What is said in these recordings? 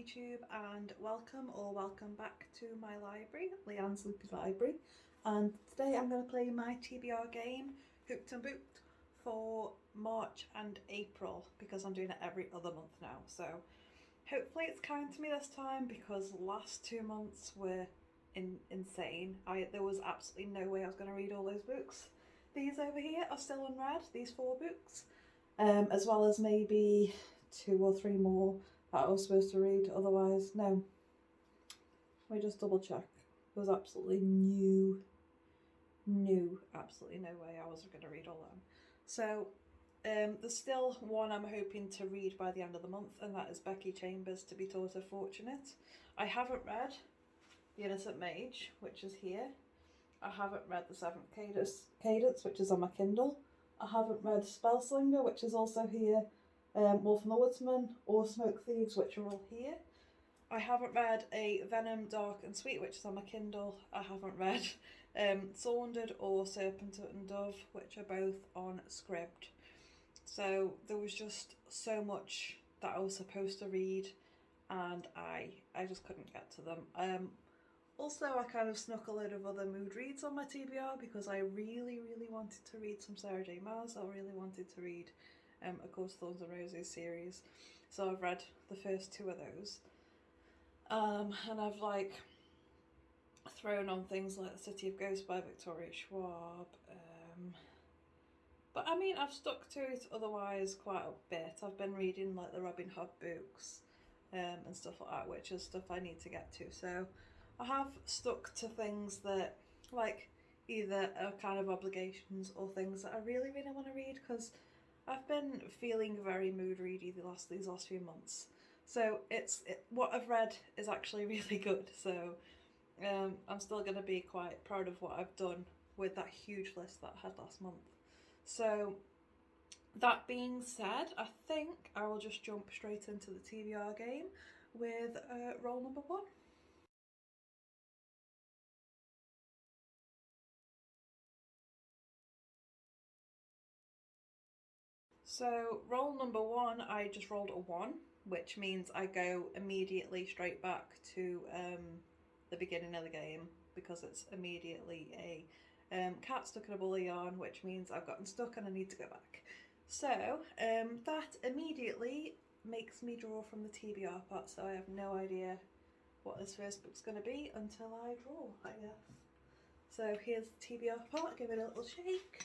YouTube, and welcome back to my library, Leanne's Loopy Library. And today I'm going to play my TBR game, Hooked and Booked, for March and April, because I'm doing it every other month now. So hopefully it's kind to me this time, because last 2 months were insane. There was absolutely no way I was going to read all those books. These over here are still unread, these 4 books, as well as maybe 2 or 3 more that I was supposed to read. Otherwise, no. Let me just double check. There was absolutely absolutely no way I was going to read all them. So there's still one I'm hoping to read by the end of the month, and that is Becky Chambers' To Be Taught of Fortunate. I haven't read The Innocent Mage, which is here. I haven't read The Seventh Cadence, which is on my Kindle. I haven't read Spellslinger, which is also here. Wolf and the Woodsman or Smoke Thieves, which are all here. I haven't read A Venom, Dark and Sweet, which is on my Kindle. I haven't read Saundered or Serpent and Dove, which are both on Scribd. So there was just so much that I was supposed to read, and I just couldn't get to them. Also, I kind of snuck a load of other mood reads on my TBR because I really wanted to read some Sarah J Maas. I really wanted to read A Course of Thorns and Roses series. So I've read the first 2 of those. And I've like thrown on things like The City of Ghosts by Victoria Schwab. But I mean, I've stuck to it otherwise quite a bit. I've been reading like the Robin Hood books and stuff like that, which is stuff I need to get to. So I have stuck to things that like either are kind of obligations or things that I really want to read, because I've been feeling very mood ready these last few months. So what I've read is actually really good. So I'm still going to be quite proud of what I've done with that huge list that I had last month. So that being said, I think I will just jump straight into the TBR game with roll number 1. So roll number 1, I just rolled a 1, which means I go immediately straight back to the beginning of the game, because it's immediately a cat stuck in a ball of yarn, which means I've gotten stuck and I need to go back. So that immediately makes me draw from the TBR part, so I have no idea what this first book's going to be until I draw, I guess. So here's the TBR part, give it a little shake,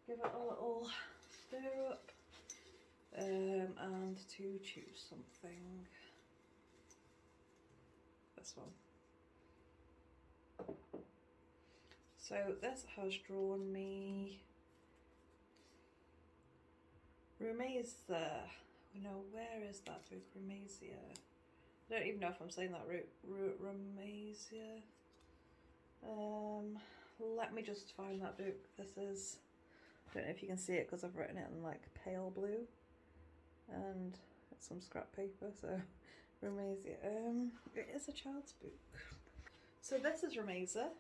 give it a little stir up, and to choose something. This one. So this has drawn me Rumeza. No, where is that book? Rumezia. I don't even know if I'm saying that right. Rumezia. Let me just find that book. This is, I don't know if you can see it because I've written it in like pale blue and it's some scrap paper. So Rumezia. It is a child's book. So this is Rumezia.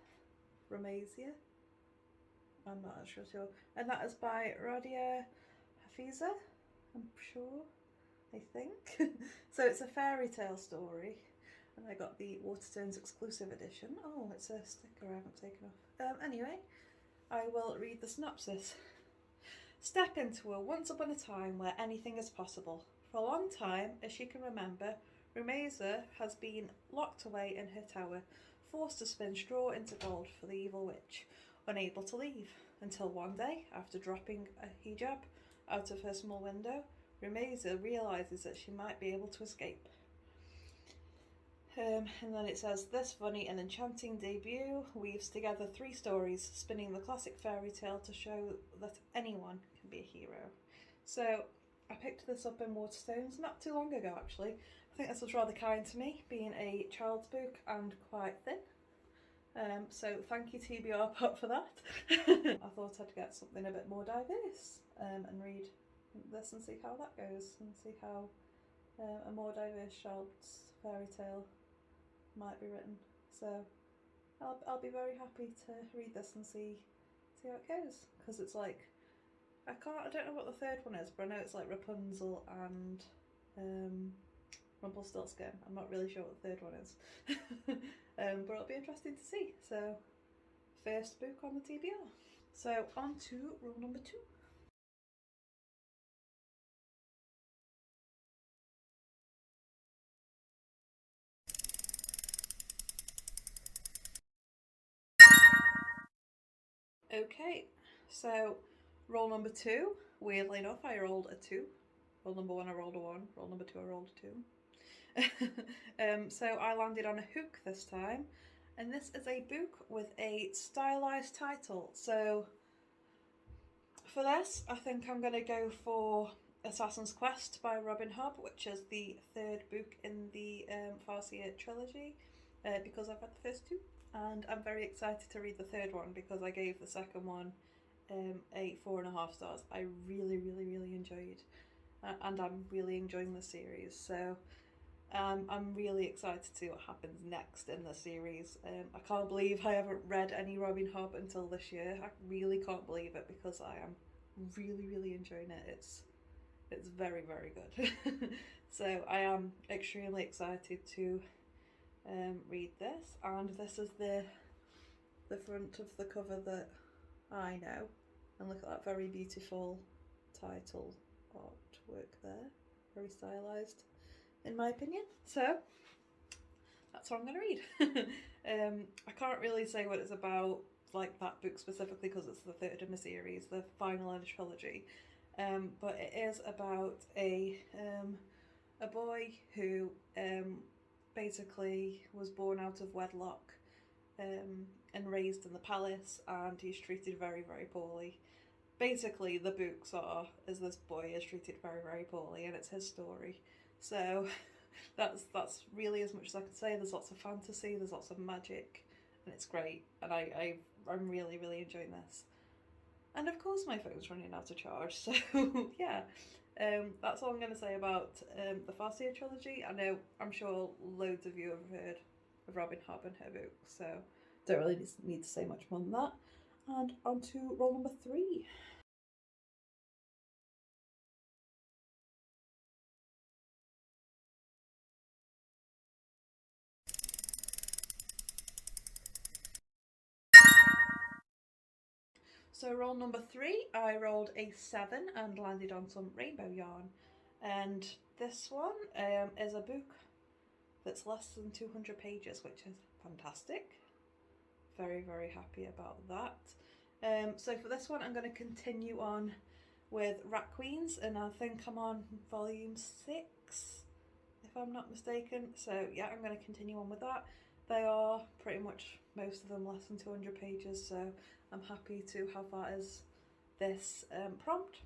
I'm not sure. And that is by Radia Hafiza, I'm sure, I think. So it's a fairy tale story, and I got the Waterstones exclusive edition. Oh, it's a sticker I haven't taken off. Anyway, I will read the synopsis. Step into a once upon a time where anything is possible. For a long time, as she can remember, Rumeza has been locked away in her tower, forced to spin straw into gold for the evil witch, unable to leave, until one day, after dropping a hijab out of her small window, Rumeza realises that she might be able to escape. And then it says, this funny and enchanting debut weaves together 3 stories, spinning the classic fairy tale to show that anyone can be a hero. So I picked this up in Waterstones not too long ago, actually. I think this was rather kind to me, being a child's book and quite thin. So thank you TBR Pot for that. I thought I'd get something a bit more diverse and read this and see how that goes, and see how a more diverse child's fairy tale might be written. So I'll be very happy to read this and see how it goes, because it's like, I don't know what the third one is, but I know it's like Rapunzel and Rumpelstiltskin. I'm not really sure what the third one is. But it'll be interesting to see. So, first book on the TBR. So, on to rule number 2. Okay, so roll number 2, weirdly enough, I rolled a 2. Roll number 1, I rolled a 1. Roll number 2, I rolled a 2. So I landed on a hook this time, and this is a book with a stylized title. So for this, I think I'm going to go for Assassin's Quest by Robin Hobb, which is the third book in the Farseer trilogy, because I've read the first 2. And I'm very excited to read the third one because I gave the second one a 4.5 stars. I really, really, really enjoyed, and I'm really enjoying the series. So I'm really excited to see what happens next in the series. I can't believe I haven't read any Robin Hobb until this year. I really can't believe it because I am really, really enjoying it. It's very, very good. So I am extremely excited to read this, and this is the front of the cover that I know, and look at that very beautiful title artwork there, very stylized in my opinion. So that's what I'm going to read. I can't really say what it's about, like that book specifically, because it's the third in the series, the final in a trilogy. But it is about a boy who basically was born out of wedlock and raised in the palace, and he's treated very, very poorly. Basically, the books are as this boy is treated very, very poorly, and it's his story. So that's really as much as I can say. There's lots of fantasy, there's lots of magic, and it's great. And I'm really, really enjoying this. And of course, my phone's running out of charge. So yeah, that's all I'm going to say about the Farseer trilogy. I'm sure loads of you have heard of Robin Hobb and her books, so don't really need to say much more than that. And on to roll number 3. So roll number 3, I rolled a 7 and landed on some rainbow yarn. And this one is a book that's less than 200 pages, which is fantastic. Very, very happy about that. So for this one, I'm going to continue on with Rat Queens, and I think I'm on volume 6, if I'm not mistaken. So yeah, I'm going to continue on with that. They are pretty much, most of them, less than 200 pages, so I'm happy to have that as this prompt.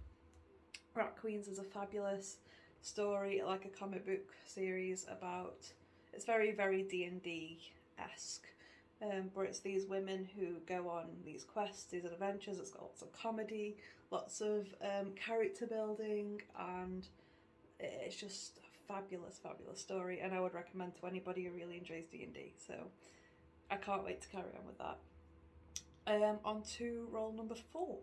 Rat Queens is a fabulous story, like a comic book series about, it's very, very D&D-esque, where it's these women who go on these quests, these adventures. It's got lots of comedy, lots of character building, and it's just a fabulous, fabulous story, and I would recommend to anybody who really enjoys D&D. So I can't wait to carry on with that. On to roll number 4.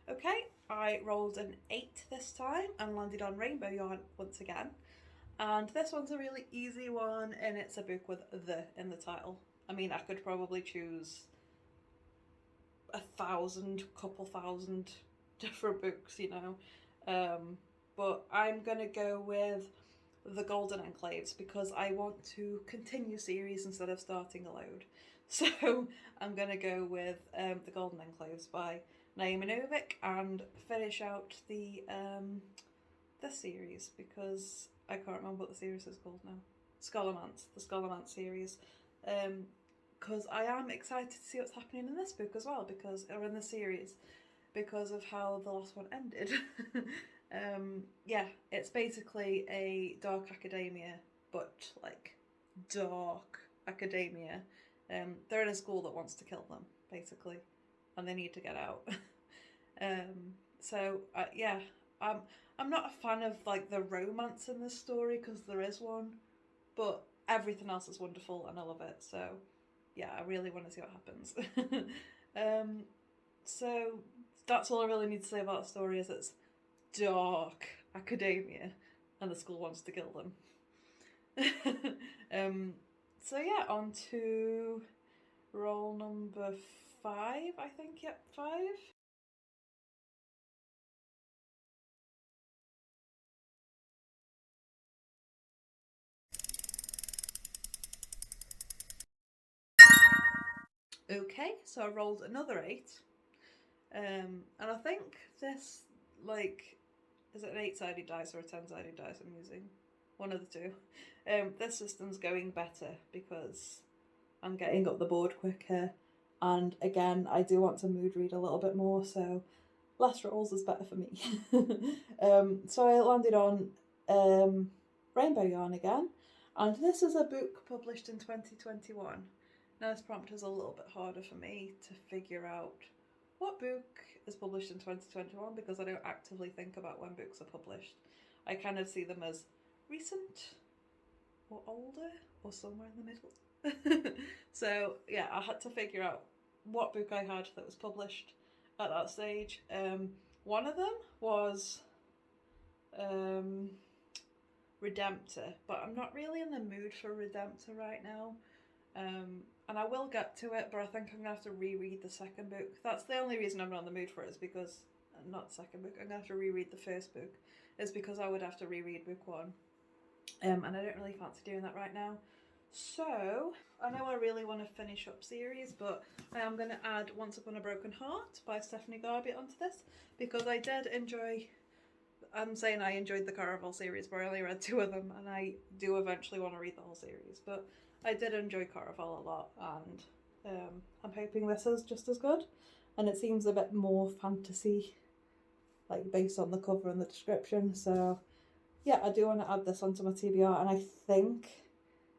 Okay, I rolled an 8 this time and landed on rainbow yarn once again. And this one's a really easy one, and it's a book with "the" in the title. I mean, I could probably choose 1,000, couple thousand different books, but I'm gonna go with The Golden Enclaves because I want to continue series instead of starting a load. So I'm gonna go with The Golden Enclaves by Naomi Novik and finish out the series because I can't remember what the series is called now. The Scholomance series. Because I am excited to see what's happening in this book as well, or in the series, because of how the last one ended. Yeah, it's basically a dark academia, but like dark academia. They're in a school that wants to kill them, basically, and they need to get out. So yeah, I'm not a fan of like the romance in this story because there is one, but everything else is wonderful and I love it. So yeah, I really want to see what happens. So that's all I really need to say about the story. Is it's dark academia and the school wants to kill them. So yeah, on to roll number 5, I think. Yep, 5. Okay, so I rolled another 8. And I think this, like, is it an 8-sided dice or a 10-sided dice I'm using? One of the two. This system's going better because I'm getting up the board quicker. And again, I do want to mood read a little bit more, so less rolls is better for me. So I landed on Rainbow Yarn again, and this is a book published in 2021. Now, this prompt is a little bit harder for me to figure out what book is published in 2021 because I don't actively think about when books are published. I kind of see them as recent or older or somewhere in the middle. So yeah, I had to figure out what book I had that was published at that stage. One of them was Redemptor, but I'm not really in the mood for Redemptor right now. And I will get to it, but I think I'm going to have to reread the second book. That's the only reason I'm not in the mood for it, is because, not the second book, I'm going to have to reread the first book, is because I would have to reread book 1. And I don't really fancy doing that right now. So, I know I really want to finish up series, but I am going to add Once Upon a Broken Heart by Stephanie Garby onto this, because I did enjoy... I'm saying I enjoyed the Caraval series, but I only read 2 of them, and I do eventually want to read the whole series. But I did enjoy Caraval a lot, and I'm hoping this is just as good. And it seems a bit more fantasy, like based on the cover and the description. So yeah, I do want to add this onto my TBR, and I think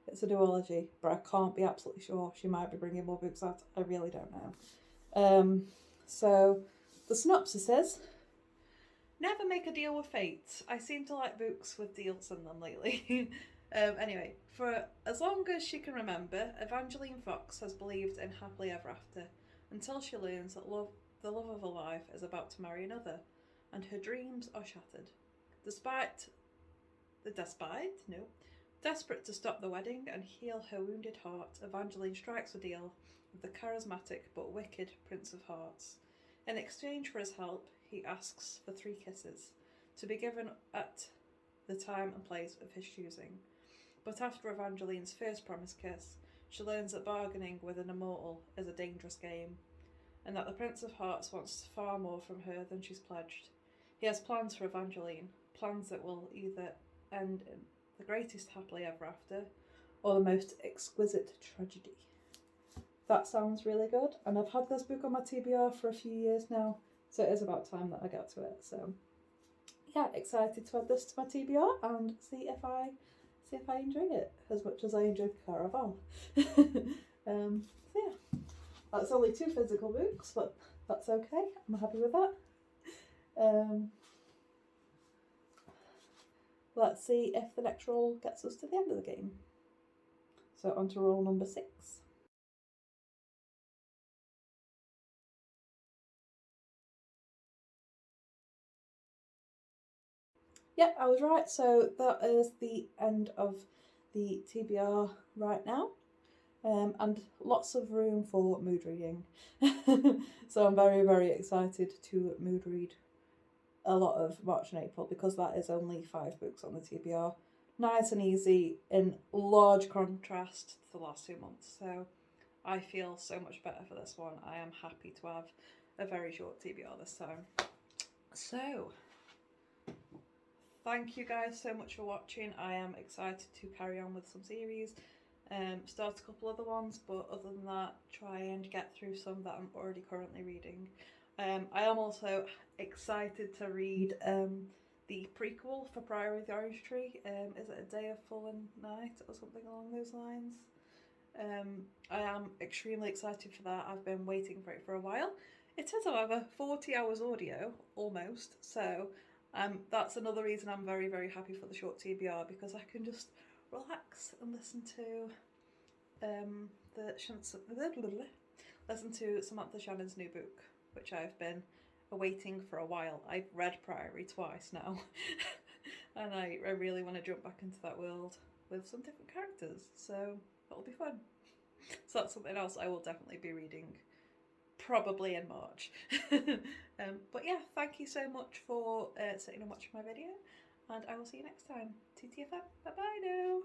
it's a duology, but I can't be absolutely sure. She might be bringing more books out. I really don't know. So the synopsis is: never make a deal with fate. I seem to like books with deals in them lately. Anyway, for as long as she can remember, Evangeline Fox has believed in happily ever after until she learns that the love of her life, is about to marry another, and her dreams are shattered. Desperate to stop the wedding and heal her wounded heart, Evangeline strikes a deal with the charismatic but wicked Prince of Hearts. In exchange for his help, he asks for 3 kisses, to be given at the time and place of his choosing. But after Evangeline's first promised kiss, she learns that bargaining with an immortal is a dangerous game, and that the Prince of Hearts wants far more from her than she's pledged. He has plans for Evangeline, plans that will either end in the greatest happily ever after, or the most exquisite tragedy. That sounds really good, and I've had this book on my TBR for a few years now, so it is about time that I get to it. So yeah, excited to add this to my TBR and see if I enjoy it as much as I enjoyed Caraval. So yeah, that's only 2 physical books, but that's okay. I'm happy with that. Let's see if the next roll gets us to the end of the game. So on to roll number 6. Yep, I was right. So that is the end of the TBR right now. And lots of room for mood reading. So I'm very, very excited to mood read a lot of March and April, because that is only 5 books on the TBR. Nice and easy, in large contrast to the last 2 months. So I feel so much better for this one. I am happy to have a very short TBR this time. So thank you guys so much for watching. I am excited to carry on with some series. Start a couple other ones, but other than that, try and get through some that I'm already currently reading. I am also excited to read the prequel for Priory of the Orange Tree. Is it A Day of Fallen Night or something along those lines? I am extremely excited for that. I've been waiting for it for a while. It is, however, 40 hours audio, almost, so that's another reason I'm very, very happy for the short TBR, because I can just relax and listen to listen to Samantha Shannon's new book, which I've been awaiting for a while. I've read Priory twice now, and I really want to jump back into that world with some different characters, so that'll be fun. So that's something else I will definitely be reading, probably in March. But yeah, thank you so much for sitting and watching my video, and I will see you next time. TTFN, bye bye now.